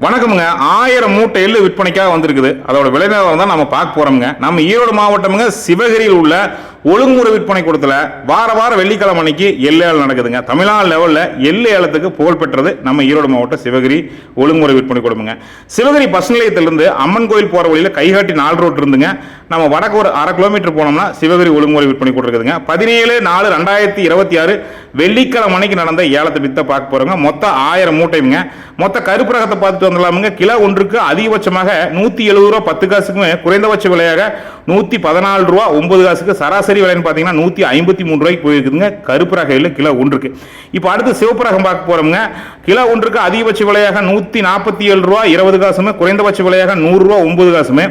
வணக்கமுங்க. 1000 மூட்டை எள்ளு விற்பனைக்காக வந்திருக்குது. அதோட விலை நிலவரம் தான் நம்ம பார்க்க போறோம்ங்க. நம்ம ஈரோடு மாவட்டம்ங்க சிவகிரியில் உள்ள ஒழுங்குமுறை விற்பனை கூடத்துல வார வெள்ளிக்கிழமை அன்னைக்கு எள்ளு ஏலம் நடக்குதுங்க. தமிழ்நாடு லெவல்ல எள்ளு ஏலத்துக்கு புகழ் பெற்றது நம்ம ஈரோடு மாவட்டம் சிவகிரி ஒழுங்குமுறை விற்பனை கூடமுங்க. சிவகிரி பஸ் நிலையத்திலிருந்து அம்மன் கோயில் போற வழியில கைகாட்டி 4 ரோட் இருந்துங்க. நம்ம வடக்கு ஒரு 1/2 கிலோமீட்டர் போனோம்னா சிவகிரி ஒழுங்குமுறை விற்பனை கூட இருக்குதுங்க. 17/4/2026 வெள்ளிக்கிழமை அன்னைக்கு நடந்த ஏலத்தை வித்த பார்க்க போறோங்க. மொத்தம் 1000 மூட்டைங்க. மொத்த கருப்பு ரகத்தை பார்த்துட்டு வந்துடலாமுங்க. கிலோ ஒன்றுக்கு அதிகபட்சமாக 170 ரூபா 10 காசுக்குமே, குறைந்தபட்ச விலையாக 114 ரூபா 9 காசுக்கு, சராசரி விலைன்னு பார்த்தீங்கன்னா 153 ரூபாய்க்கு போயிருக்குதுங்க. கருப்பு ரக எள்ளு கிலோ ஒன்றுக்கு. இப்போ அடுத்து சிவப்பு ரகம் பார்க்க போறோம்ங்க. கிலோ ஒன்றுக்கு அதிகபட்ச விலையாக 147 ரூபா 20 காசுமே, குறைந்தபட்ச விலையாக 100 ரூபா 9 காசுமே,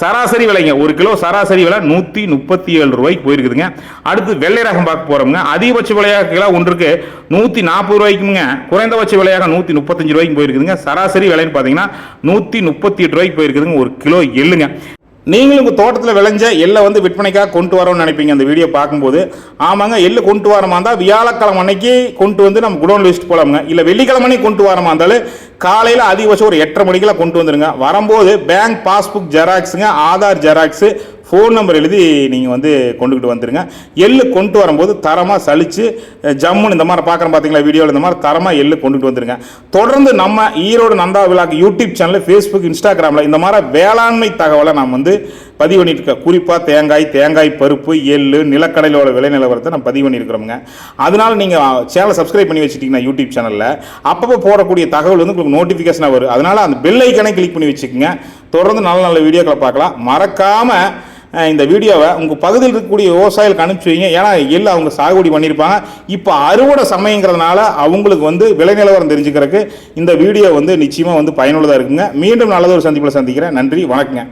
சராசரி விலைங்க 1 கிலோ சராசரி விலை 137 ரூபாய்க்கு போயிருக்குதுங்க. அடுத்து வெள்ளை ரகம் பார்க்க போறோம்ங்க. அதிகபட்ச விலையாக கிலோ ஒன்றுக்கு 140 ரூபாய்க்குங்க, குறைந்தபட்ச விலையாக 135 ரூபாய்க்கு போயிருக்குதுங்க. சராசரி விலைன்னு பார்த்தீங்கன்னா 138 ரூபாய்க்கு போயிருக்குதுங்க 1 கிலோ எள்ளுங்க. நீங்களும் உங்கள் தோட்டத்தில் விளைஞ்ச எள்ளை வந்து விற்பனைக்காக கொண்டு வரோம்னு நினைப்பீங்க அந்த வீடியோ பார்க்கும்போது. ஆமாங்க, எள்ளு கொண்டு வரமா இருந்தால் வியாழக்கிழமை அன்னைக்கு கொண்டு வந்து நம்ம குடோன் லிஸ்ட் போலாமுங்க. இல்லை வெள்ளிக்கிழமை அன்னைக்கு கொண்டு வரமா இருந்தாலும் காலையில் அதிகபட்சம் ஒரு 8:30 மணிக்கெல்லாம் கொண்டு வந்துருங்க. வரும்போது பேங்க் பாஸ்புக் ஜெராக்ஸுங்க, ஆதார் ஜெராக்ஸு, ஃபோன் நம்பர் எழுதி நீங்கள் வந்து கொண்டுக்கிட்டு வந்துடுங்க. எள்ளு கொண்டு வரும்போது தரமாக சலிச்சு ஜம்முன்னு இந்த மாதிரி பார்க்குறோம் பார்த்தீங்களா வீடியோவில், இந்த மாதிரி தரமாக எள்ளு கொண்டுட்டு வந்துடுங்க. தொடர்ந்து நம்ம ஈரோடு நந்தா விழாக்கு யூடியூப் சேனல், ஃபேஸ்புக், இன்ஸ்டாகிராமில் இந்த மாதிரி வேளாண்மை தகவலை நாம் வந்து பதிவு பண்ணிட்டு இருக்கோம். குறிப்பாக தேங்காய் பருப்பு, எள்ளு, நிலக்கடலையோட விலை நிலவரத்தை நம்ம பதிவு பண்ணியிருக்கிறோங்க. அதனால நீங்கள் சேனலை சப்ஸ்கிரைப் பண்ணி வச்சுட்டிங்கன்னா யூடியூப் சேனலில் அப்பப்போ போடக்கூடிய தகவல் வந்து உங்களுக்கு நோட்டிஃபிகேஷனாக வரும். அதனால் அந்த பெல் ஐக்கனை கிளிக் பண்ணி வச்சுக்கோங்க. தொடர்ந்து நல்ல வீடியோக்களை பார்க்கலாம். மறக்காமல் இந்த வீடியோவை உங்கள் பகுதியில் இருக்கக்கூடிய விவசாயிகளுக்கு அனுப்பிச்சி வைங்க. ஏன்னா எள்ளு அவங்க சாகுபடி பண்ணியிருப்பாங்க. இப்போ அறுவடை சமயங்கிறதுனால அவங்களுக்கு வந்து விலை நிலவரம் தெரிஞ்சுக்கிறதுக்கு இந்த வீடியோ வந்து நிச்சயமாக வந்து பயனுள்ளதாக இருக்குங்க. மீண்டும் நல்லதொரு சந்திப்பில் சந்திக்கிறேன். நன்றி, வணக்கங்க.